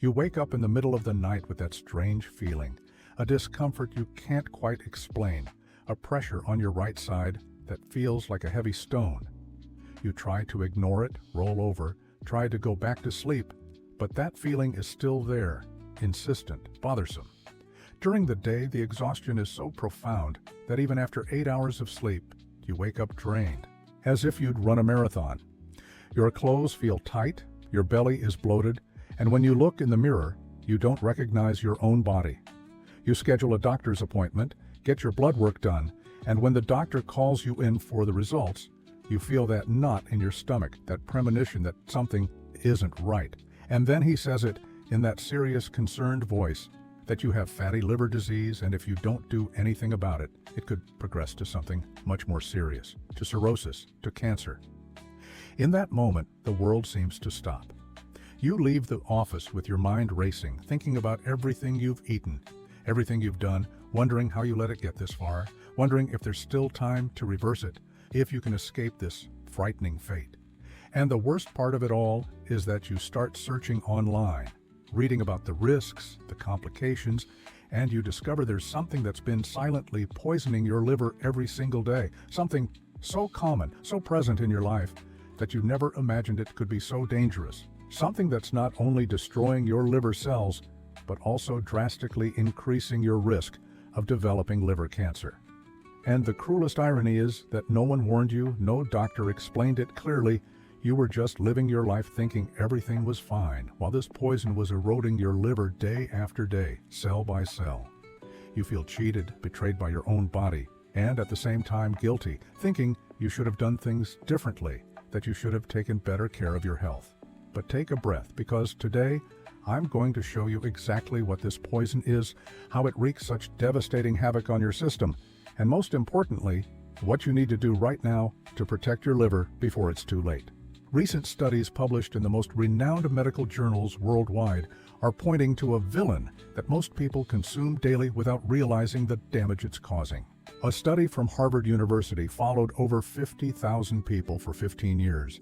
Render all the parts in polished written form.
You wake up in the middle of the night with that strange feeling, a discomfort you can't quite explain, a pressure on your right side that feels like a heavy stone. You try to ignore it, roll over, try to go back to sleep, but that feeling is still there, insistent, bothersome. During the day, the exhaustion is so profound that even after 8 hours of sleep, you wake up drained, as if you'd run a marathon. Your clothes feel tight, your belly is bloated, and when you look in the mirror, you don't recognize your own body. You schedule a doctor's appointment, get your blood work done, and when the doctor calls you in for the results, you feel that knot in your stomach, that premonition that something isn't right. And then he says it in that serious, concerned voice that you have fatty liver disease, and if you don't do anything about it, it could progress to something much more serious, to cirrhosis, to cancer. In that moment, the world seems to stop. You leave the office with your mind racing, thinking about everything you've eaten, everything you've done, wondering how you let it get this far, wondering if there's still time to reverse it, if you can escape this frightening fate. And the worst part of it all is that you start searching online, reading about the risks, the complications, and you discover there's something that's been silently poisoning your liver every single day, something so common, so present in your life, that you never imagined it could be so dangerous, something that's not only destroying your liver cells, but also drastically increasing your risk of developing liver cancer. And the cruelest irony is that no one warned you, no doctor explained it clearly. You were just living your life thinking everything was fine, while this poison was eroding your liver day after day, cell by cell. You feel cheated, betrayed by your own body, and at the same time guilty, thinking you should have done things differently, that you should have taken better care of your health. But take a breath, because today I'm going to show you exactly what this poison is, how it wreaks such devastating havoc on your system, and most importantly, what you need to do right now to protect your liver before it's too late. Recent studies published in the most renowned medical journals worldwide are pointing to a villain that most people consume daily without realizing the damage it's causing. A study from Harvard University followed over 50,000 people for 15 years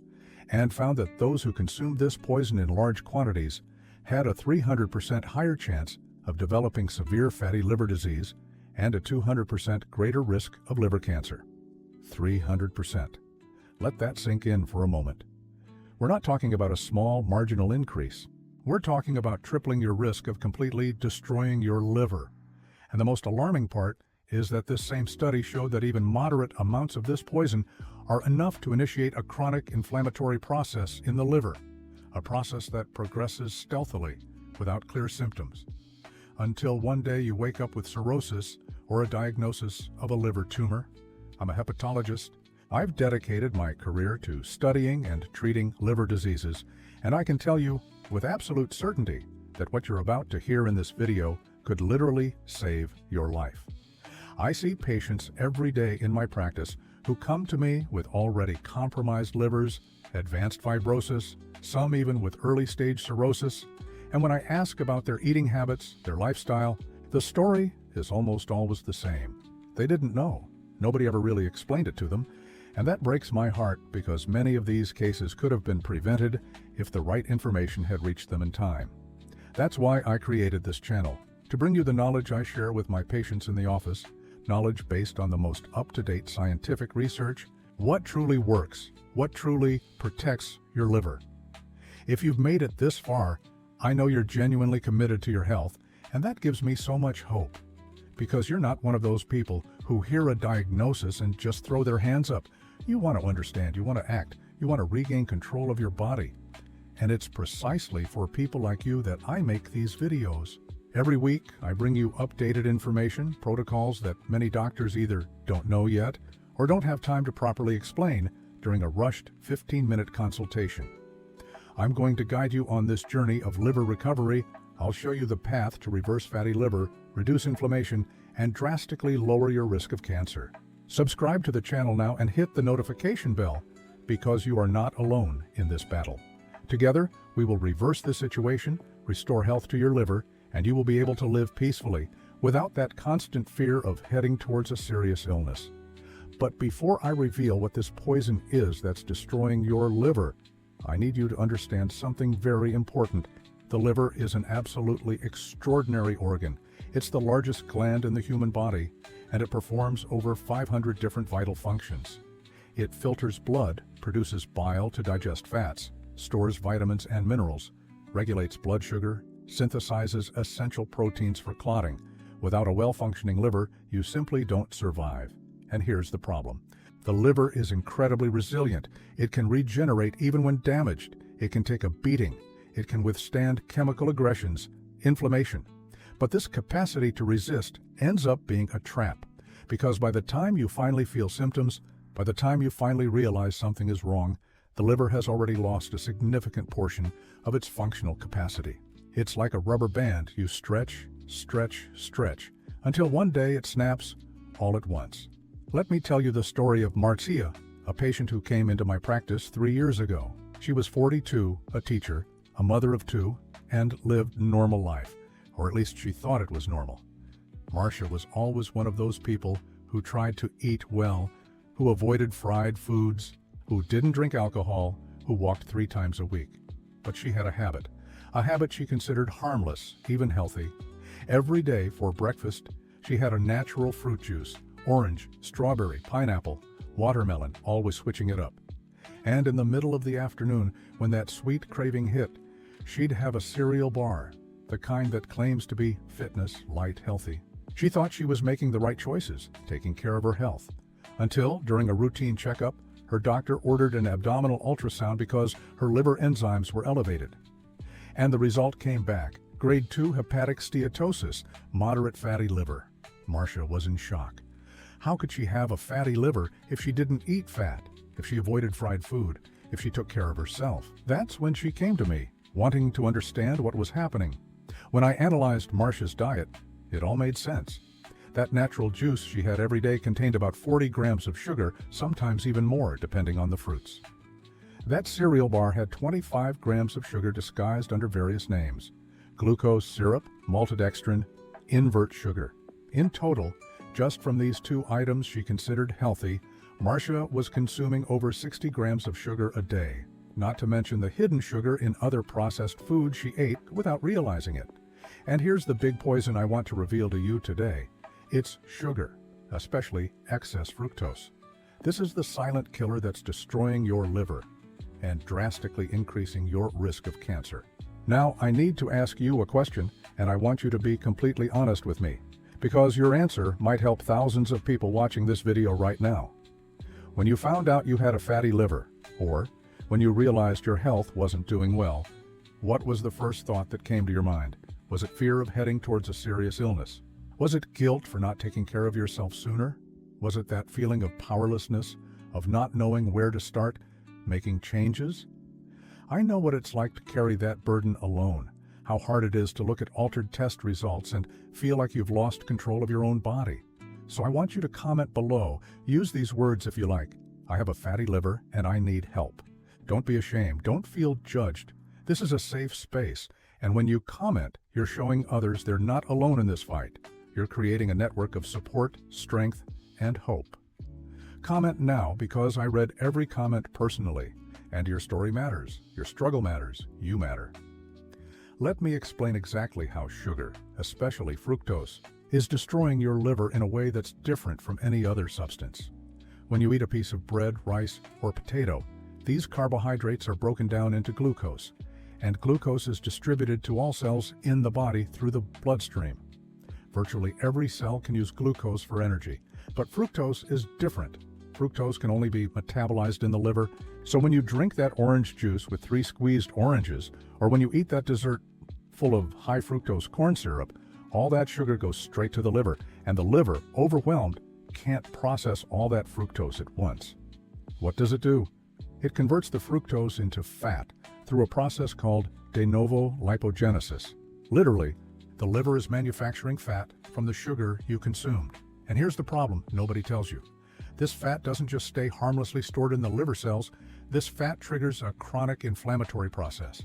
and found that those who consumed this poison in large quantities had a 300% higher chance of developing severe fatty liver disease and a 200% greater risk of liver cancer. 300%. Let that sink in for a moment. We're not talking about a small, marginal increase. We're talking about tripling your risk of completely destroying your liver. And the most alarming part is that this same study showed that even moderate amounts of this poison are enough to initiate a chronic inflammatory process in the liver, a process that progresses stealthily without clear symptoms, until one day you wake up with cirrhosis or a diagnosis of a liver tumor. I'm a hepatologist. I've dedicated my career to studying and treating liver diseases, and I can tell you with absolute certainty that what you're about to hear in this video could literally save your life. I see patients every day in my practice who come to me with already compromised livers, advanced fibrosis, some even with early-stage cirrhosis, and when I ask about their eating habits, their lifestyle, the story is almost always the same. They didn't know. Nobody ever really explained it to them, and that breaks my heart because many of these cases could have been prevented if the right information had reached them in time. That's why I created this channel, to bring you the knowledge I share with my patients in the office, knowledge based on the most up-to-date scientific research, what truly works, what truly protects your liver. If you've made it this far, I know you're genuinely committed to your health, and that gives me so much hope, because you're not one of those people who hear a diagnosis and just throw their hands up. You want to understand, you want to act, you want to regain control of your body. And it's precisely for people like you that I make these videos. Every week, I bring you updated information, protocols that many doctors either don't know yet or don't have time to properly explain during a rushed 15-minute consultation. I'm going to guide you on this journey of liver recovery. I'll show you the path to reverse fatty liver, reduce inflammation, and drastically lower your risk of cancer. Subscribe to the channel now and hit the notification bell, because you are not alone in this battle. Together, we will reverse the situation, restore health to your liver, and you will be able to live peacefully without that constant fear of heading towards a serious illness. But before I reveal what this poison is that's destroying your liver, I need you to understand something very important The liver is an absolutely extraordinary organ. It's the largest gland in the human body, and it performs over 500 different vital functions. It filters blood, produces bile to digest fats, stores vitamins and minerals, regulates blood sugar, synthesizes essential proteins for clotting. Without a well-functioning liver, you simply don't survive. And here's the problem. The liver is incredibly resilient. It can regenerate even when damaged. It can take a beating. It can withstand chemical aggressions, inflammation. But this capacity to resist ends up being a trap, because by the time you finally feel symptoms, by the time you finally realize something is wrong, the liver has already lost a significant portion of its functional capacity. It's like a rubber band. You stretch, stretch, stretch, until one day it snaps all at once. Let me tell you the story of Marcia, a patient who came into my practice 3 years ago. She was 42, a teacher, a mother of 2, and lived a normal life, or at least she thought it was normal. Marcia was always one of those people who tried to eat well, who avoided fried foods, who didn't drink alcohol, who walked 3 times a week. But she had a habit she considered harmless, even healthy. Every day for breakfast, she had a natural fruit juice, orange, strawberry, pineapple, watermelon, always switching it up. And in the middle of the afternoon, when that sweet craving hit, she'd have a cereal bar, the kind that claims to be fitness, light, healthy. She thought she was making the right choices, taking care of her health. Until, during a routine checkup, her doctor ordered an abdominal ultrasound because her liver enzymes were elevated. And the result came back: grade 2 hepatic steatosis, moderate fatty liver. Marcia was in shock. How could she have a fatty liver if she didn't eat fat, if she avoided fried food, if she took care of herself? That's when she came to me, wanting to understand what was happening. When I analyzed Marcia's diet, it all made sense. That natural juice she had every day contained about 40 grams of sugar, sometimes even more, depending on the fruits. That cereal bar had 25 grams of sugar disguised under various names: glucose syrup, maltodextrin, invert sugar. In total, just from these 2 items she considered healthy, Marcia was consuming over 60 grams of sugar a day, not to mention the hidden sugar in other processed foods she ate without realizing it. And here's the big poison I want to reveal to you today. It's sugar, especially excess fructose. This is the silent killer that's destroying your liver and drastically increasing your risk of cancer. Now, I need to ask you a question, and I want you to be completely honest with me, because your answer might help thousands of people watching this video right now. When you found out you had a fatty liver, or when you realized your health wasn't doing well, what was the first thought that came to your mind? Was it fear of heading towards a serious illness? Was it guilt for not taking care of yourself sooner? Was it that feeling of powerlessness, of not knowing where to start making changes? I know what it's like to carry that burden alone, how hard it is to look at altered test results and feel like you've lost control of your own body. So I want you to comment below. Use these words if you like. I have a fatty liver and I need help. Don't be ashamed. Don't feel judged. This is a safe space. And when you comment, you're showing others they're not alone in this fight. You're creating a network of support, strength, and hope. Comment now, because I read every comment personally, and your story matters, your struggle matters, you matter. Let me explain exactly how sugar, especially fructose, is destroying your liver in a way that's different from any other substance. When you eat a piece of bread, rice, or potato, these carbohydrates are broken down into glucose, and glucose is distributed to all cells in the body through the bloodstream. Virtually every cell can use glucose for energy, but fructose is different. Fructose can only be metabolized in the liver, so when you drink that orange juice with 3 squeezed oranges, or when you eat that dessert full of high fructose corn syrup, all that sugar goes straight to the liver, and the liver, overwhelmed, can't process all that fructose at once. What does it do? It converts the fructose into fat through a process called de novo lipogenesis. Literally, the liver is manufacturing fat from the sugar you consumed. And here's the problem nobody tells you. This fat doesn't just stay harmlessly stored in the liver cells. This fat triggers a chronic inflammatory process.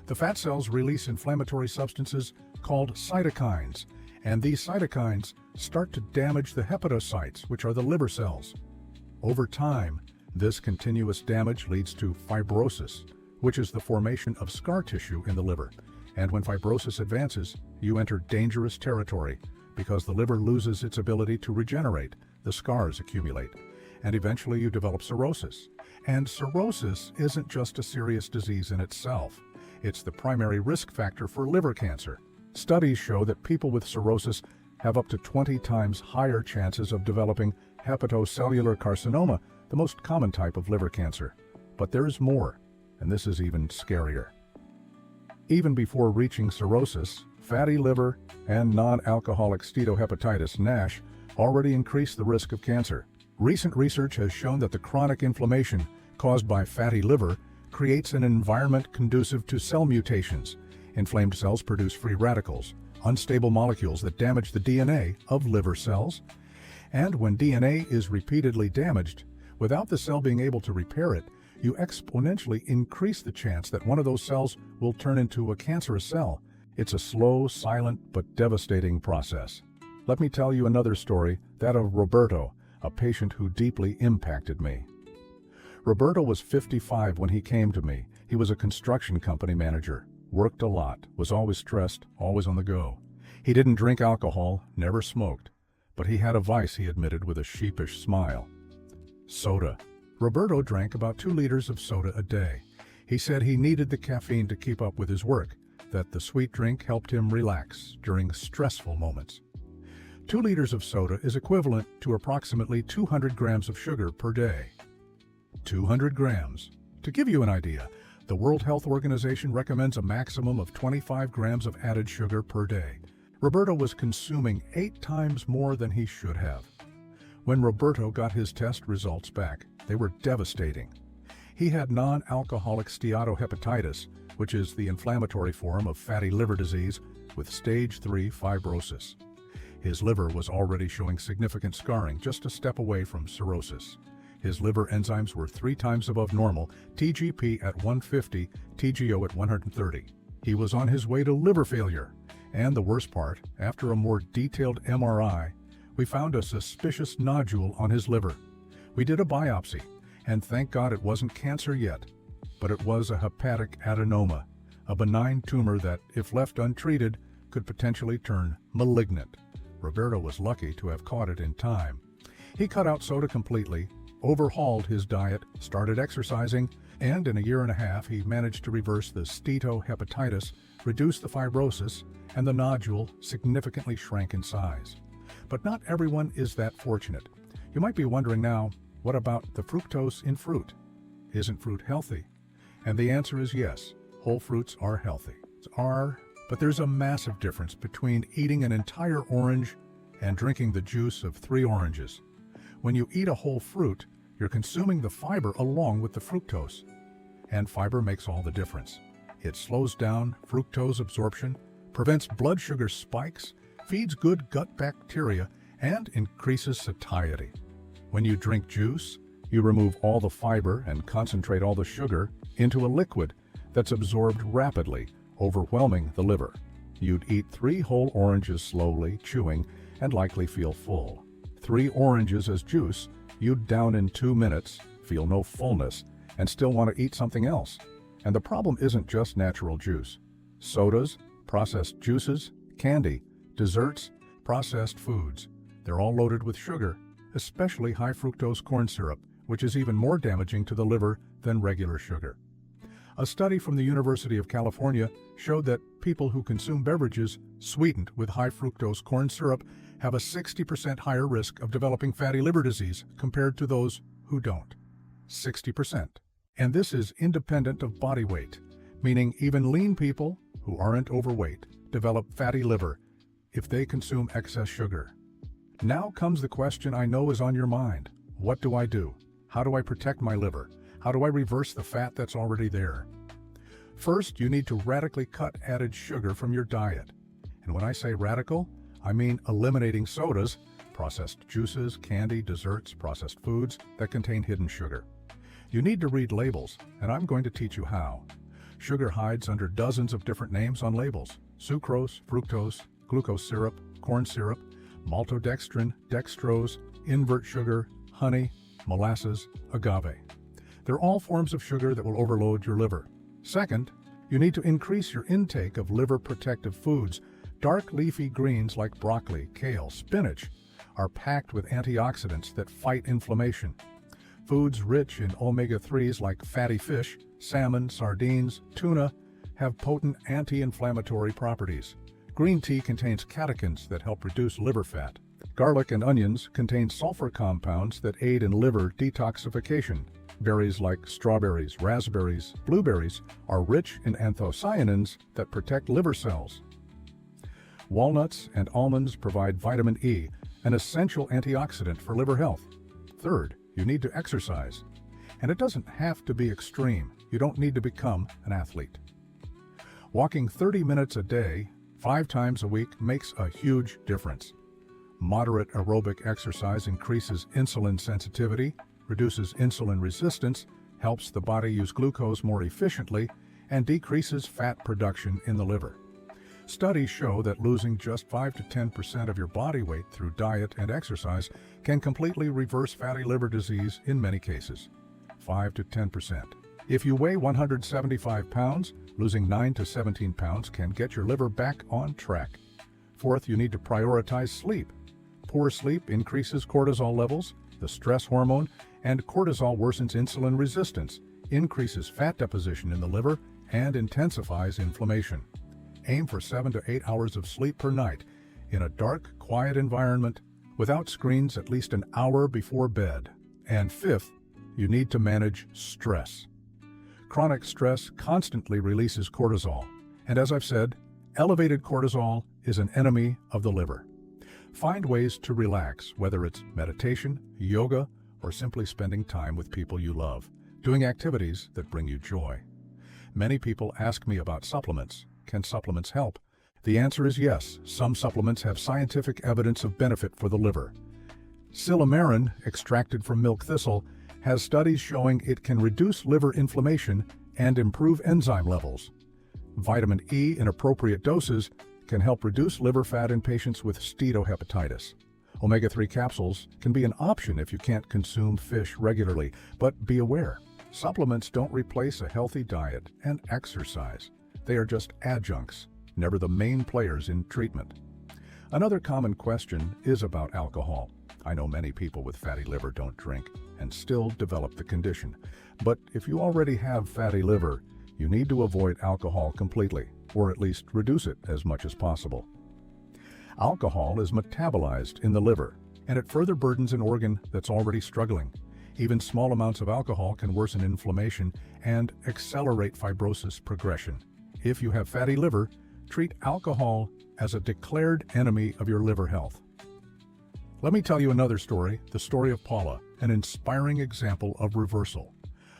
The fat cells release inflammatory substances called cytokines, and these cytokines start to damage the hepatocytes, which are the liver cells. Over time, this continuous damage leads to fibrosis, which is the formation of scar tissue in the liver. And when fibrosis advances, you enter dangerous territory because the liver loses its ability to regenerate, the scars accumulate, and eventually you develop cirrhosis. And cirrhosis isn't just a serious disease in itself. It's the primary risk factor for liver cancer. Studies show that people with cirrhosis have up to 20 times higher chances of developing hepatocellular carcinoma, the most common type of liver cancer. But there's more, and this is even scarier. Even before reaching cirrhosis, fatty liver and non-alcoholic steatohepatitis (NASH) already increase the risk of cancer. Recent research has shown that the chronic inflammation caused by fatty liver creates an environment conducive to cell mutations. Inflamed cells produce free radicals, unstable molecules that damage the DNA of liver cells. And when DNA is repeatedly damaged, without the cell being able to repair it, you exponentially increase the chance that one of those cells will turn into a cancerous cell. It's a slow, silent, but devastating process. Let me tell you another story, that of Roberto, a patient who deeply impacted me. Roberto was 55 when he came to me. He was a construction company manager, worked a lot, was always stressed, always on the go. He didn't drink alcohol, never smoked, but he had a vice, he admitted with a sheepish smile: soda. Roberto drank about 2 liters of soda a day. He said he needed the caffeine to keep up with his work, that the sweet drink helped him relax during stressful moments. 2 liters of soda is equivalent to approximately 200 grams of sugar per day. 200 grams. To give you an idea, the World Health Organization recommends a maximum of 25 grams of added sugar per day. Roberto was consuming 8 times more than he should have. When Roberto got his test results back, they were devastating. He had non-alcoholic steatohepatitis, which is the inflammatory form of fatty liver disease with stage 3 fibrosis. His liver was already showing significant scarring, just a step away from cirrhosis. His liver enzymes were 3 times above normal, TGP at 150, TGO at 130. He was on his way to liver failure. And the worst part, after a more detailed MRI, we found a suspicious nodule on his liver. We did a biopsy, and thank God it wasn't cancer yet, but it was a hepatic adenoma, a benign tumor that, if left untreated, could potentially turn malignant. Roberto was lucky to have caught it in time. He cut out soda completely, overhauled his diet, started exercising, and in a year and a half he managed to reverse the steatohepatitis, reduce the fibrosis, and the nodule significantly shrank in size. But not everyone is that fortunate. You might be wondering now, what about the fructose in fruit? Isn't fruit healthy? And the answer is yes, whole fruits are healthy. But there's a massive difference between eating an entire orange and drinking the juice of 3 oranges. When you eat a whole fruit, you're consuming the fiber along with the fructose. And fiber makes all the difference. It slows down fructose absorption, prevents blood sugar spikes, feeds good gut bacteria, and increases satiety. When you drink juice, you remove all the fiber and concentrate all the sugar into a liquid that's absorbed rapidly, overwhelming the liver. You'd eat 3 whole oranges slowly, chewing, and likely feel full. 3 oranges as juice, you'd down in 2 minutes, feel no fullness, and still want to eat something else. And the problem isn't just natural juice. Sodas, processed juices, candy, desserts, processed foods. They're all loaded with sugar, especially high fructose corn syrup, which is even more damaging to the liver than regular sugar. A study from the University of California showed that people who consume beverages sweetened with high fructose corn syrup have a 60% higher risk of developing fatty liver disease compared to those who don't. 60%. And this is independent of body weight, meaning even lean people who aren't overweight develop fatty liver if they consume excess sugar. Now comes the question I know is on your mind. What do I do? How do I protect my liver? How do I reverse the fat that's already there? First, you need to radically cut added sugar from your diet. And when I say radical, I mean eliminating sodas, processed juices, candy, desserts, processed foods that contain hidden sugar. You need to read labels, and I'm going to teach you how. Sugar hides under dozens of different names on labels: sucrose, fructose, glucose syrup, corn syrup, maltodextrin, dextrose, invert sugar, honey, molasses, agave. They're all forms of sugar that will overload your liver. Second, You need to increase your intake of liver-protective foods. Dark leafy greens like broccoli, kale, spinach are packed with antioxidants that fight inflammation. Foods rich in omega-3s like fatty fish, salmon, sardines, tuna have potent anti-inflammatory properties. Green tea contains catechins that help reduce liver fat. Garlic and onions contain sulfur compounds that aid in liver detoxification. Berries like strawberries, raspberries, blueberries are rich in anthocyanins that protect liver cells. Walnuts and almonds provide vitamin E, an essential antioxidant for liver health. Third, you need to exercise. And it doesn't have to be extreme. You don't need to become an athlete. Walking 30 minutes a day, 5 times a week makes a huge difference. Moderate aerobic exercise increases insulin sensitivity, reduces insulin resistance, helps the body use glucose more efficiently, and decreases fat production in the liver. Studies show that losing just 5 to 10% of your body weight through diet and exercise can completely reverse fatty liver disease in many cases. 5 to 10%. If you weigh 175 pounds, losing 9 to 17 pounds can get your liver back on track. Fourth, you need to prioritize sleep. Poor sleep increases cortisol levels, the stress hormone, and cortisol worsens insulin resistance, increases fat deposition in the liver, and intensifies inflammation. Aim for 7 to 8 hours of sleep per night in a dark, quiet environment without screens at least an hour before bed. And fifth, you need to manage stress. Chronic stress constantly releases cortisol, and as I've said, elevated cortisol is an enemy of the liver. Find ways to relax, whether it's meditation, yoga, or simply spending time with people you love, doing activities that bring you joy. Many people ask me about supplements. Can supplements help? The answer is yes. Some supplements have scientific evidence of benefit for the liver. Silymarin, extracted from milk thistle, has studies showing it can reduce liver inflammation and improve enzyme levels. Vitamin E in appropriate doses can help reduce liver fat in patients with steatohepatitis. Omega-3 capsules can be an option if you can't consume fish regularly, but be aware, supplements don't replace a healthy diet and exercise. They are just adjuncts, never the main players in treatment. Another common question is about alcohol. I know many people with fatty liver don't drink and still develop the condition. But if you already have fatty liver, you need to avoid alcohol completely, or at least reduce it as much as possible. Alcohol is metabolized in the liver, and it further burdens an organ that's already struggling. Even small amounts of alcohol can worsen inflammation and accelerate fibrosis progression. If you have fatty liver, treat alcohol as a declared enemy of your liver health. Let me tell you another story, the story of Paula, an inspiring example of reversal.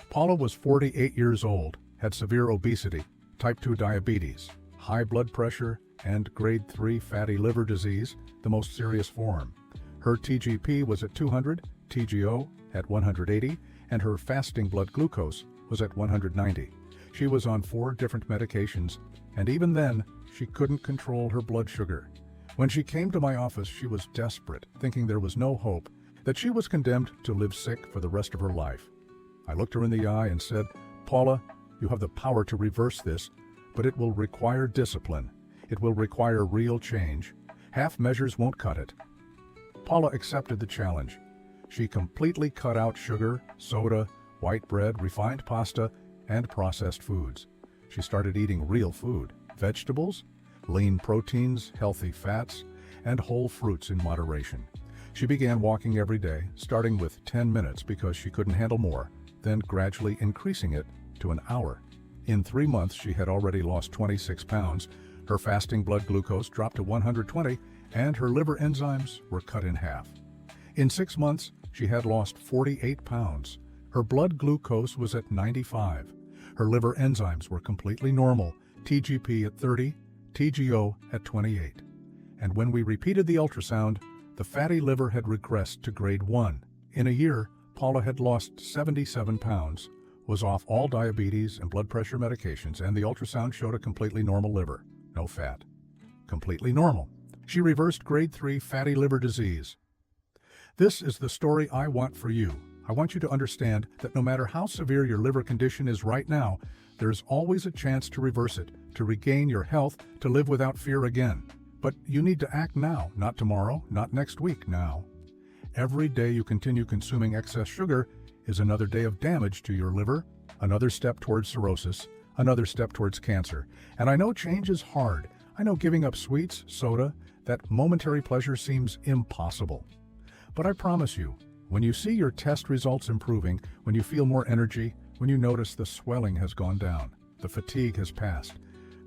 Paula was 48 years old, had severe obesity, type 2 diabetes, high blood pressure, and grade 3 fatty liver disease, the most serious form. Her TGP was at 200, TGO at 180, and her fasting blood glucose was at 190. She was on 4 different medications, and even then, she couldn't control her blood sugar. When she came to my office, she was desperate, thinking there was no hope, that she was condemned to live sick for the rest of her life. I looked her in the eye and said, "Paula, you have the power to reverse this, but it will require discipline. It will require real change. Half measures won't cut it." Paula accepted the challenge. She completely cut out sugar, soda, white bread, refined pasta, and processed foods. She started eating real food, vegetables, lean proteins, healthy fats, and whole fruits in moderation. She began walking every day, starting with 10 minutes because she couldn't handle more, then gradually increasing it to an hour. In 3 months, she had already lost 26 pounds. Her fasting blood glucose dropped to 120, and her liver enzymes were cut in half. In 6 months, she had lost 48 pounds. Her blood glucose was at 95. Her liver enzymes were completely normal, TGP at 30, TGO at 28. And when we repeated the ultrasound, the fatty liver had regressed to grade 1. In a year, Paula had lost 77 pounds, was off all diabetes and blood pressure medications, and the ultrasound showed a completely normal liver. No fat. Completely normal. She reversed grade 3 fatty liver disease. This is the story I want for you. I want you to understand that no matter how severe your liver condition is right now, there's always a chance to reverse it, to regain your health, to live without fear again. But you need to act now, not tomorrow, not next week, now. Every day you continue consuming excess sugar is another day of damage to your liver, another step towards cirrhosis, another step towards cancer. And I know change is hard. I know giving up sweets, soda, that momentary pleasure seems impossible. But I promise you, when you see your test results improving, when you feel more energy, when you notice the swelling has gone down, the fatigue has passed,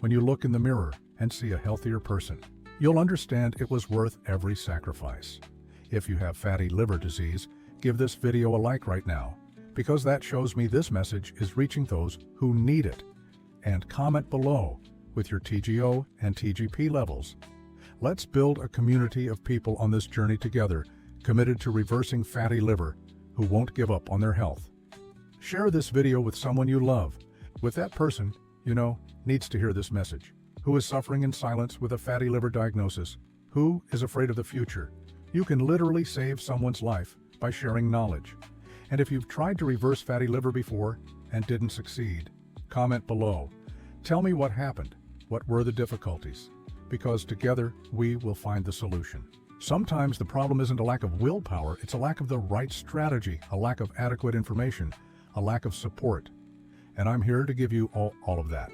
when you look in the mirror and see a healthier person, you'll understand it was worth every sacrifice. If you have fatty liver disease, give this video a like right now, because that shows me this message is reaching those who need it. And comment below with your TGO and TGP levels. Let's build a community of people on this journey together, committed to reversing fatty liver, who won't give up on their health. Share this video with someone you love, with that person, you know, needs to hear this message, who is suffering in silence with a fatty liver diagnosis, who is afraid of the future. You can literally save someone's life by sharing knowledge. And if you've tried to reverse fatty liver before and didn't succeed, comment below. Tell me what happened, what were the difficulties, because together we will find the solution. Sometimes the problem isn't a lack of willpower, it's a lack of the right strategy, a lack of adequate information, a lack of support. And I'm here to give you all of that.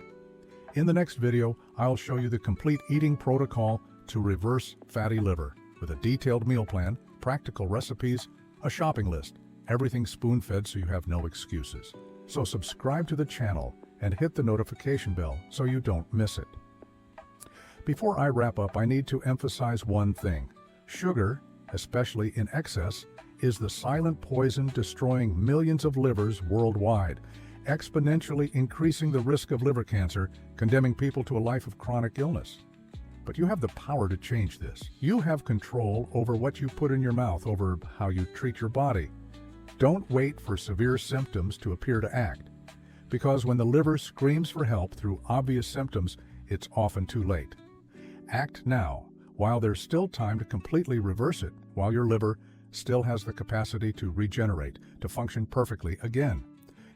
In the next video, I'll show you the complete eating protocol to reverse fatty liver, with a detailed meal plan, practical recipes, a shopping list, everything spoon-fed so you have no excuses. So subscribe to the channel and hit the notification bell so you don't miss it. Before I wrap up, I need to emphasize one thing. Sugar, especially in excess, is the silent poison destroying millions of livers worldwide, exponentially increasing the risk of liver cancer, condemning people to a life of chronic illness. But you have the power to change this. You have control over what you put in your mouth, over how you treat your body. Don't wait for severe symptoms to appear to act, because when the liver screams for help through obvious symptoms, it's often too late. Act now, while there's still time to completely reverse it, while your liver still has the capacity to regenerate, to function perfectly again.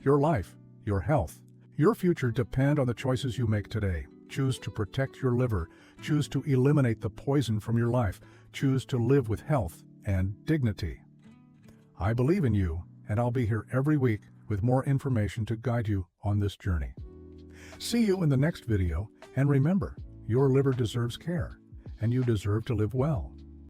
Your life, your health, your future depend on the choices you make today. Choose to protect your liver. Choose to eliminate the poison from your life. Choose to live with health and dignity. I believe in you, and I'll be here every week with more information to guide you on this journey. See you in the next video, and remember, your liver deserves care, and you deserve to live well.